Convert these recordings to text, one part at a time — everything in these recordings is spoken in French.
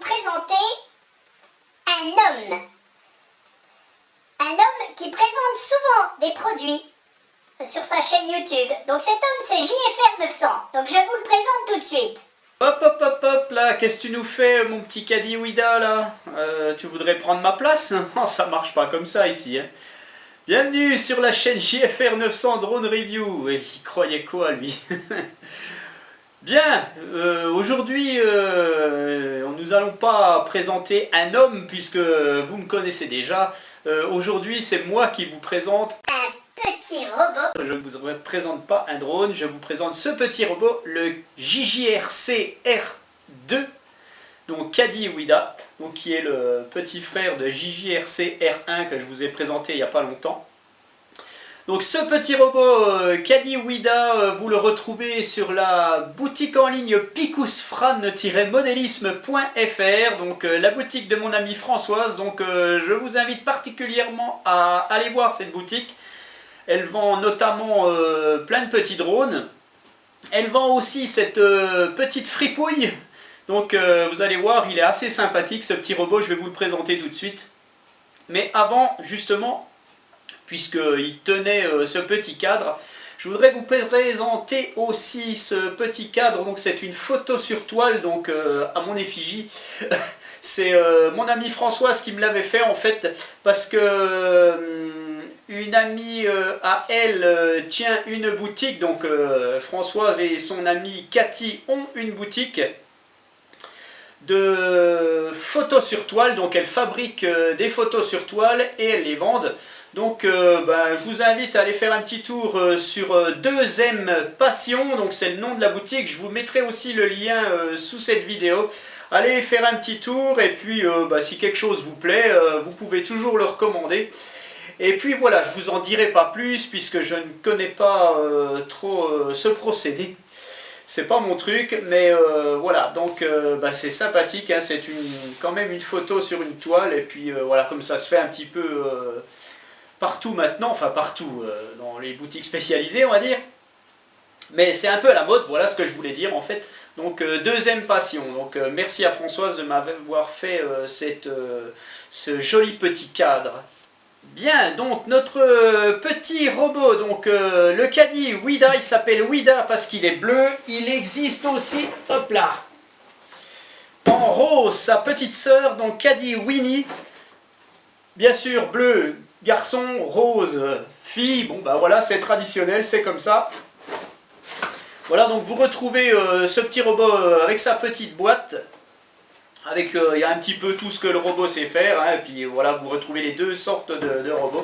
présenter un homme. Un homme qui présente souvent des produits sur sa chaîne YouTube. Donc cet homme, c'est JFR 900. Donc je vous le présente tout de suite. Hop hop hop hop là, qu'est-ce que tu nous fais mon petit caddie Ouida là? Tu voudrais prendre ma place? Non, ça marche pas comme ça ici. Hein. Bienvenue sur la chaîne JFR 900 Drone Review. Et il croyait quoi lui? Bien, aujourd'hui nous allons pas présenter un homme puisque vous me connaissez déjà. Aujourd'hui c'est moi qui vous présente un petit robot. Je ne vous présente pas un drone, je vous présente ce petit robot, le JJRC R2, donc Caddie Ouida, donc qui est le petit frère de JJRC R1 que je vous ai présenté il n'y a pas longtemps. Donc ce petit robot Caddie Ouida, vous le retrouvez sur la boutique en ligne picusfran-modélisme.fr, donc la boutique de mon amie Françoise. Donc je vous invite particulièrement à aller voir cette boutique. Elle vend notamment plein de petits drones. Elle vend aussi cette petite fripouille. Donc vous allez voir, il est assez sympathique ce petit robot, je vais vous le présenter tout de suite. Mais avant, justement, puisqu'il tenait ce petit cadre, je voudrais vous présenter aussi ce petit cadre. Donc c'est une photo sur toile, donc à mon effigie. C'est mon amie Françoise qui me l'avait fait en fait, parce que une amie à elle tient une boutique. Donc Françoise et son amie Cathy ont une boutique de photos sur toile. Donc elles fabriquent des photos sur toile et elles les vendent. Donc je vous invite à aller faire un petit tour sur 2M Passion, donc c'est le nom de la boutique. Je vous mettrai aussi le lien sous cette vidéo. Allez faire un petit tour et puis si quelque chose vous plaît, vous pouvez toujours le recommander. Et puis voilà, je vous en dirai pas plus puisque je ne connais pas trop ce procédé. C'est pas mon truc, mais voilà, donc c'est sympathique, hein, c'est quand même une photo sur une toile, et puis voilà, comme ça se fait un petit peu partout maintenant, enfin partout, dans les boutiques spécialisées on va dire. Mais c'est un peu à la mode, voilà ce que je voulais dire en fait. Donc 2M Passion, donc merci à Françoise de m'avoir fait ce joli petit cadre. Bien, donc notre petit robot, donc le Caddie Ouida, il s'appelle Ouida parce qu'il est bleu. Il existe aussi, hop là, en rose, sa petite sœur, donc Caddie Winnie. Bien sûr, bleu, garçon, rose, fille. Bon, voilà, c'est traditionnel, c'est comme ça. Voilà, donc vous retrouvez ce petit robot avec sa petite boîte. Avec, il y a un petit peu tout ce que le robot sait faire, hein, et puis voilà, vous retrouvez les deux sortes de robots.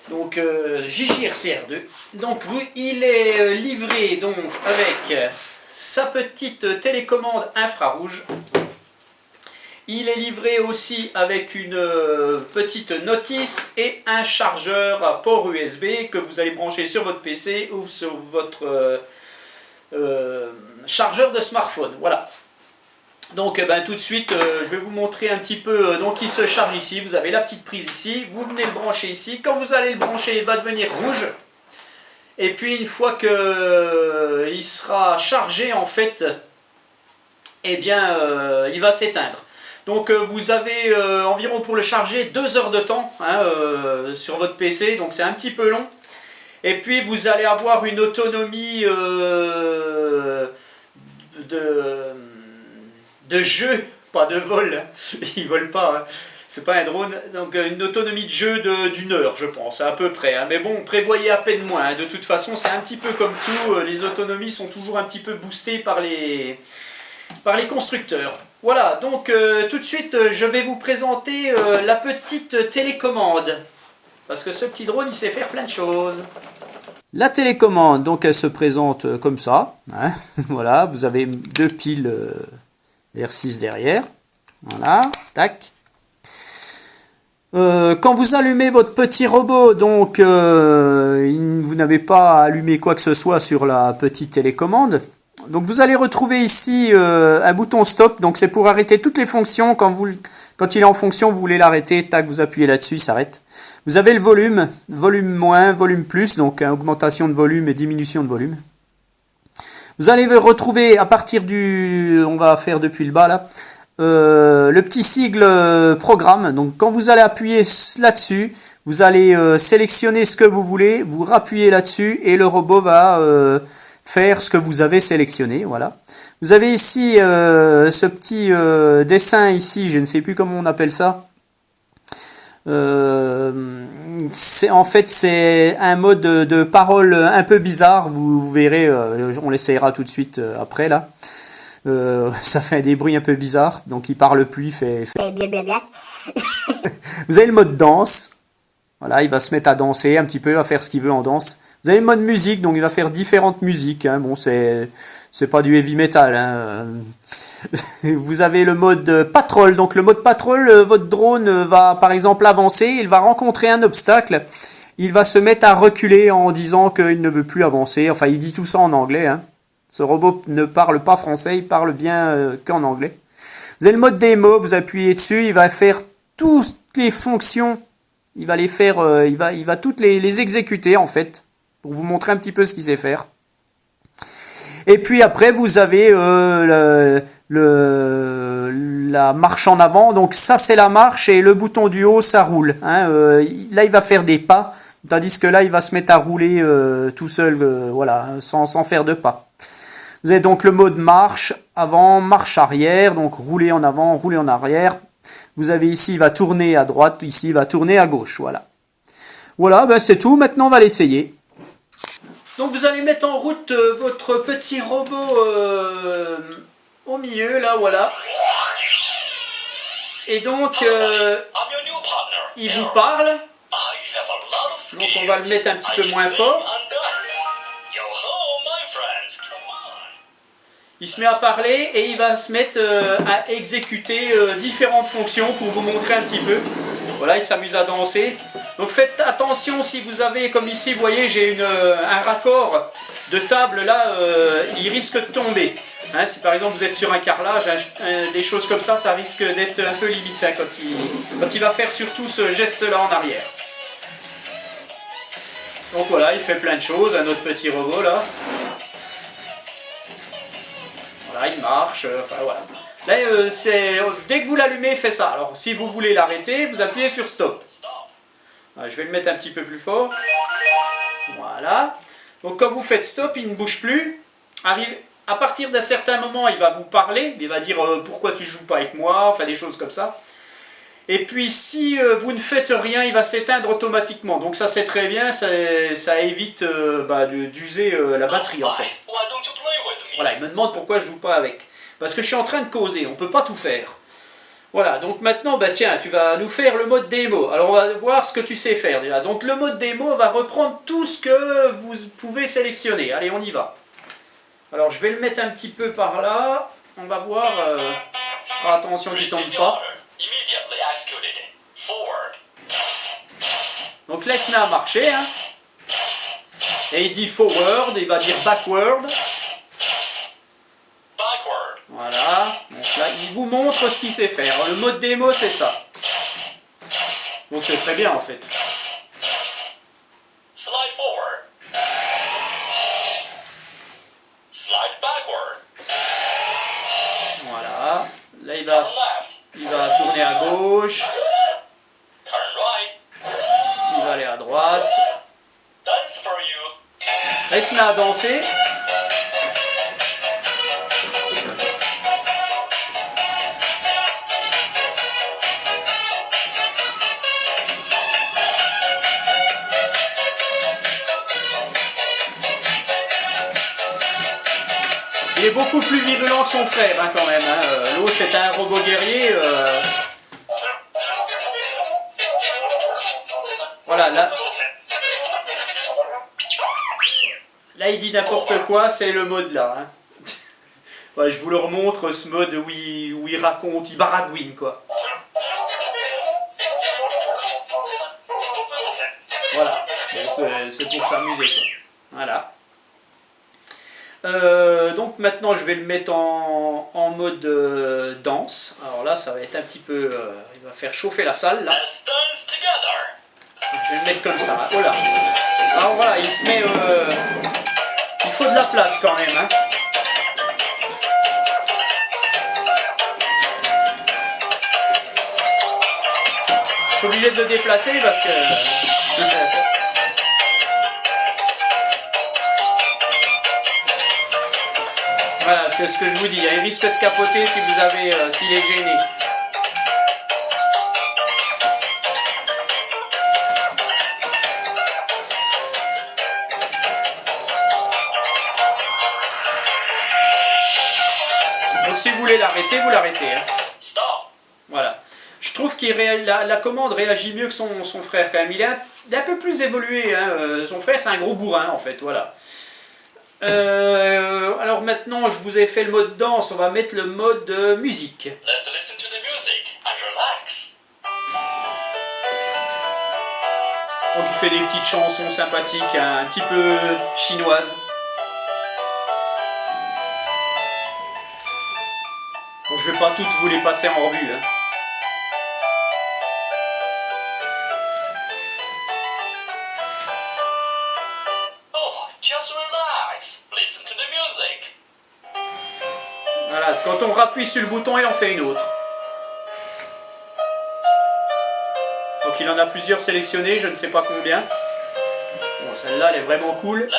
Donc JJRC-R2. Donc il est livré donc avec sa petite télécommande infrarouge. Il est livré aussi avec une petite notice et un chargeur à port USB que vous allez brancher sur votre PC ou sur votre chargeur de smartphone. Voilà. Donc tout de suite, je vais vous montrer un petit peu. Donc il se charge ici, vous avez la petite prise ici, vous venez le brancher ici. Quand vous allez le brancher, il va devenir rouge. Et puis une fois que il sera chargé en fait, eh bien il va s'éteindre. Donc vous avez environ pour le charger 2 heures de temps hein, sur votre PC, donc c'est un petit peu long. Et puis vous allez avoir une autonomie de jeu, pas de vol, ils volent pas, hein. C'est pas un drone, donc une autonomie de jeu d'1 heure je pense, à peu près, hein. Mais bon, prévoyez à peine moins, hein. De toute façon c'est un petit peu comme tout, les autonomies sont toujours un petit peu boostées par les constructeurs. Voilà, donc tout de suite je vais vous présenter la petite télécommande, parce que ce petit drone il sait faire plein de choses. La télécommande, donc elle se présente comme ça, hein. Voilà, vous avez 2 piles R6 derrière, voilà, tac. Quand vous allumez votre petit robot, donc vous n'avez pas à allumer quoi que ce soit sur la petite télécommande. Donc vous allez retrouver ici un bouton stop, donc c'est pour arrêter toutes les fonctions. Quand il est en fonction, vous voulez l'arrêter, tac, vous appuyez là-dessus, il s'arrête. Vous avez le volume, volume moins, volume plus, donc augmentation de volume et diminution de volume. Vous allez retrouver à partir on va faire depuis le bas là, le petit sigle programme. Donc quand vous allez appuyer là-dessus, vous allez sélectionner ce que vous voulez, vous rappuyez là-dessus et le robot va faire ce que vous avez sélectionné. Voilà. Vous avez ici ce petit dessin ici, je ne sais plus comment on appelle ça. En fait c'est un mode de parole un peu bizarre. Vous verrez, on l'essayera tout de suite après là. Ça fait des bruits un peu bizarres, donc il parle plus, il fait... Vous avez le mode danse, voilà, il va se mettre à danser un petit peu, à faire ce qu'il veut en danse. Vous avez le mode musique, donc il va faire différentes musiques, hein. Bon, c'est pas du heavy metal, hein. Vous avez le mode patrol, donc le mode patrol, votre drone va par exemple avancer, il va rencontrer un obstacle, il va se mettre à reculer en disant qu'il ne veut plus avancer, enfin il dit tout ça en anglais, hein. Ce robot ne parle pas français, il parle bien qu'en anglais. Vous avez le mode démo, vous appuyez dessus, il va faire toutes les fonctions, il va les faire, il va toutes les exécuter en fait, pour vous montrer un petit peu ce qu'il sait faire. Et puis après vous avez la marche en avant, donc ça c'est la marche et le bouton du haut ça roule. Hein. Là il va faire des pas, tandis que là il va se mettre à rouler tout seul, voilà, sans faire de pas. Vous avez donc le mode marche avant, marche arrière, donc rouler en avant, rouler en arrière. Vous avez ici, il va tourner à droite, ici, il va tourner à gauche, voilà. Voilà, ben c'est tout, maintenant on va l'essayer. Donc vous allez mettre en route votre petit robot au milieu, là, voilà. Et donc, il vous parle. Donc on va le mettre un petit peu moins fort. Il se met à parler et il va se mettre à exécuter différentes fonctions pour vous montrer un petit peu. Voilà, il s'amuse à danser. Donc faites attention si vous avez, comme ici, vous voyez, j'ai un raccord de table là, il risque de tomber. Hein, si par exemple vous êtes sur un carrelage, des choses comme ça, ça risque d'être un peu limite hein, quand il va faire surtout ce geste-là en arrière. Donc voilà, il fait plein de choses, un autre petit robot là. Voilà, il marche, enfin voilà. Là, dès que vous l'allumez, il fait ça. Alors, si vous voulez l'arrêter, vous appuyez sur stop. Alors, je vais le mettre un petit peu plus fort. Voilà. Donc, quand vous faites stop, il ne bouge plus. À partir d'un certain moment, il va vous parler. Il va dire pourquoi tu ne joues pas avec moi, enfin des choses comme ça. Et puis, si vous ne faites rien, il va s'éteindre automatiquement. Donc, ça, c'est très bien. Ça évite d'user la batterie, en fait. Voilà, il me demande pourquoi je ne joue pas avec. Parce que je suis en train de causer, on ne peut pas tout faire. Voilà, donc maintenant, bah tiens, tu vas nous faire le mode démo. Alors on va voir ce que tu sais faire déjà. Donc le mode démo va reprendre tout ce que vous pouvez sélectionner. Allez, on y va. Alors je vais le mettre un petit peu par là. On va voir, je ferai attention qu'il ne tombe pas. Donc là, il se met à marcher. Hein. Et il dit forward, il va dire backward. Voilà, donc là il vous montre ce qu'il sait faire. Le mode démo c'est ça. Donc c'est très bien en fait. Voilà, là il va tourner à gauche. Il va aller à droite. Là il se met à danser. Il est beaucoup plus virulent que son frère hein, quand même. Hein. L'autre c'était un robot guerrier. Voilà, là il dit n'importe quoi, c'est le mode là. Hein. Ouais, je vous le remontre ce mode où il raconte, il baragouine quoi. Voilà, c'est pour s'amuser quoi. Voilà. Donc maintenant je vais le mettre en mode danse. Alors là ça va être un petit peu... il va faire chauffer la salle là. Je vais le mettre comme ça. Voilà. Alors voilà, il se met... il faut de la place quand même. Hein. suis obligé de le déplacer parce que... Voilà, c'est ce que je vous dis, il risque de capoter si vous avez, s'il est gêné. Donc si vous voulez l'arrêter, vous l'arrêtez. Hein. Voilà. Je trouve que la commande réagit mieux que son frère quand même. Il est un peu plus évolué. Hein. Son frère c'est un gros bourrin en fait. Voilà. Alors maintenant je vous ai fait le mode danse. On va mettre le mode musique. Donc il fait des petites chansons sympathiques, hein, un petit peu chinoises. Bon, je vais pas toutes vous les passer en revue. Hein. Voilà, quand on rappuie sur le bouton, il en fait une autre. Donc il en a plusieurs sélectionnés, je ne sais pas combien. Bon, celle-là, elle est vraiment cool.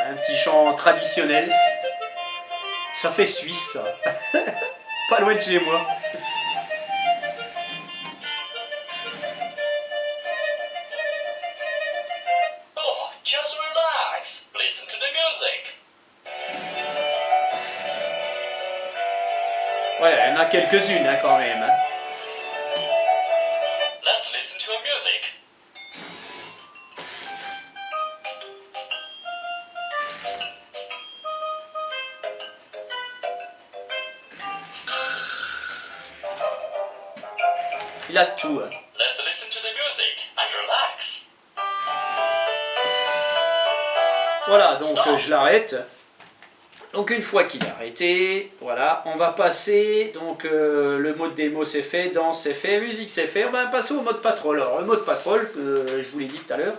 Un petit chant traditionnel. Ça fait suisse, ça. Pas loin de chez moi. Voilà, il y en a quelques-unes hein, quand même. Hein. Il a tout. Hein. Voilà, donc je l'arrête. Donc une fois qu'il est arrêté, voilà, on va passer, donc le mode démo c'est fait, danse c'est fait, musique c'est fait, on va passer au mode patrol. Alors le mode patrol, je vous l'ai dit tout à l'heure,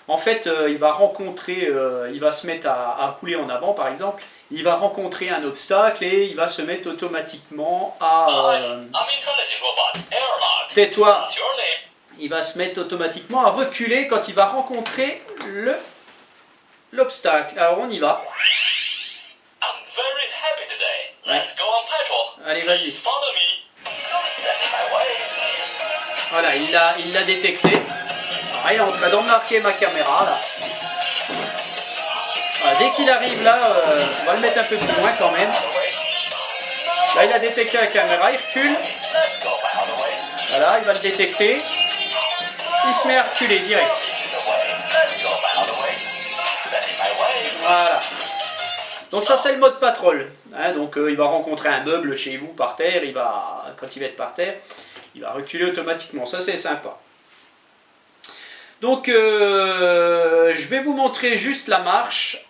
en fait il va rencontrer, il va se mettre à rouler en avant par exemple, il va rencontrer un obstacle et il va se mettre automatiquement à... tais-toi! Il va se mettre automatiquement à reculer quand il va rencontrer l'obstacle. Alors on y va. Ouais. Allez, vas-y. Voilà, il l'a détecté. Alors, il est en train d'embarquer ma caméra là. Voilà, dès qu'il arrive là, on va le mettre un peu plus loin quand même. Là, il a détecté la caméra, il recule. Voilà, il va le détecter. Il se met à reculer direct. Voilà. Donc ça c'est le mode patrol. Hein, donc il va rencontrer un meuble chez vous par terre, quand il va être par terre, il va reculer automatiquement. Ça c'est sympa. Donc je vais vous montrer juste la marche.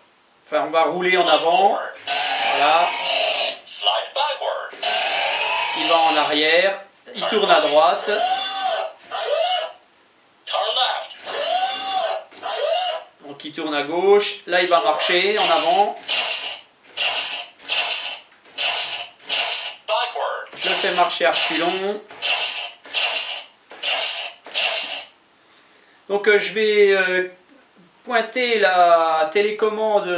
Enfin on va rouler en avant. Voilà. Il va en arrière. Il tourne à droite. Donc il tourne à gauche. Là il va marcher en avant. Je le fais marcher à reculons. Donc je vais pointer la télécommande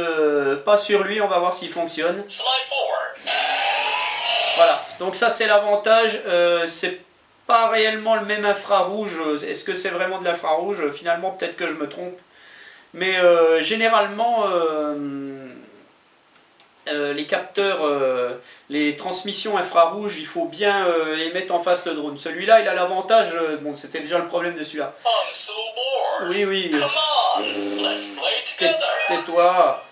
pas sur lui, on va voir s'il fonctionne. Voilà, donc ça c'est l'avantage, c'est pas réellement le même infrarouge. Est-ce que c'est vraiment de l'infrarouge? Finalement peut-être que je me trompe. Mais généralement... les capteurs, les transmissions infrarouges, il faut bien les mettre en face le drone. Celui-là, il a l'avantage, bon, c'était déjà le problème de celui-là. Oui, oui. Tais-toi.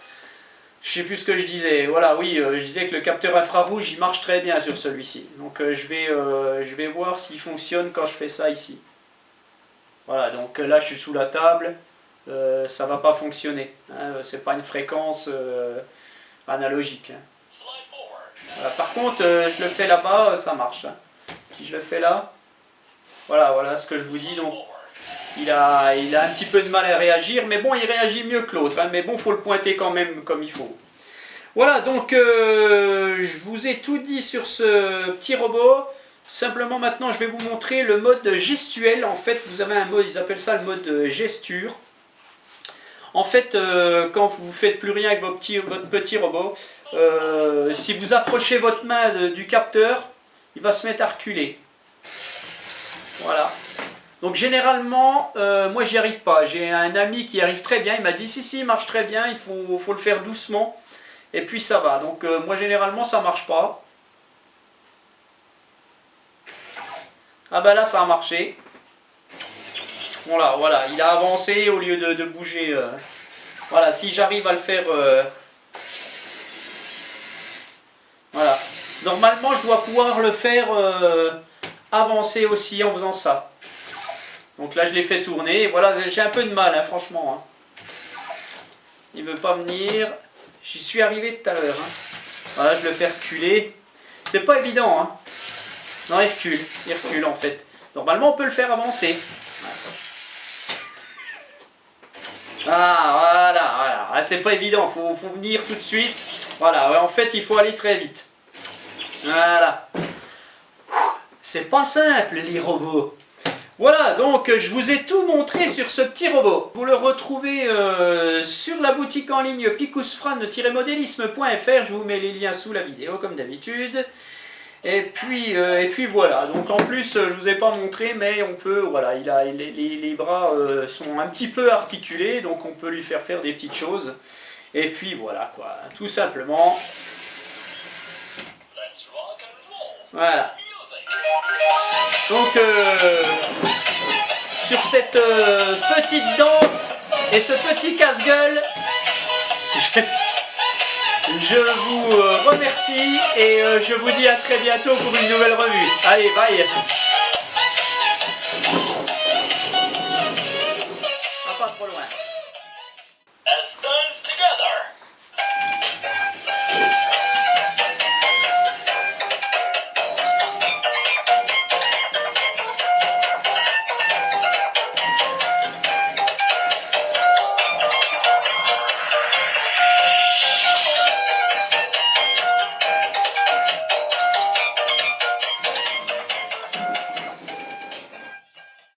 Je sais plus ce que je disais. Voilà, oui, je disais que le capteur infrarouge, il marche très bien sur celui-ci. Donc je vais voir s'il fonctionne quand je fais ça ici. Voilà, donc là, je suis sous la table. Ça va pas fonctionner. Hein, c'est pas une fréquence... analogique. Hein. Voilà. Par contre, je le fais là-bas, ça marche. Hein. Si je le fais là, voilà ce que je vous dis. Donc, il a un petit peu de mal à réagir, mais bon, il réagit mieux que l'autre. Hein. Mais bon, faut le pointer quand même comme il faut. Voilà, donc je vous ai tout dit sur ce petit robot. Simplement maintenant je vais vous montrer le mode gestuel. En fait vous avez un mode, ils appellent ça le mode gesture. En fait quand vous ne faites plus rien avec votre petit robot, si vous approchez votre main du capteur, il va se mettre à reculer. Voilà. Donc généralement, moi j'y arrive pas. J'ai un ami qui y arrive très bien. Il m'a dit si il marche très bien, il faut le faire doucement. Et puis ça va. Donc moi généralement ça marche pas. Ah bah là ça a marché. Voilà, il a avancé au lieu de bouger. Voilà, si j'arrive à le faire... Voilà. Normalement je dois pouvoir le faire avancer aussi en faisant ça. Donc là je l'ai fait tourner. Et voilà, j'ai un peu de mal, hein, franchement. Hein. Il veut pas venir. J'y suis arrivé tout à l'heure. Hein. Voilà, je le fais reculer. C'est pas évident. Hein. Non, il recule en fait. Normalement, on peut le faire avancer. Ah, voilà. Ah, c'est pas évident, faut venir tout de suite. Voilà, ouais, en fait, il faut aller très vite. Voilà. C'est pas simple, les robots. Voilà, donc je vous ai tout montré sur ce petit robot. Vous le retrouvez sur la boutique en ligne picusfran-modélisme.fr. Je vous mets les liens sous la vidéo, comme d'habitude. Et puis voilà, donc en plus je vous ai pas montré, mais on peut, voilà, les bras sont un petit peu articulés, donc on peut lui faire des petites choses. Et puis voilà quoi, tout simplement. Voilà. Donc sur cette petite danse et ce petit casse-gueule, je vous remercie et je vous dis à très bientôt pour une nouvelle revue. Allez, bye!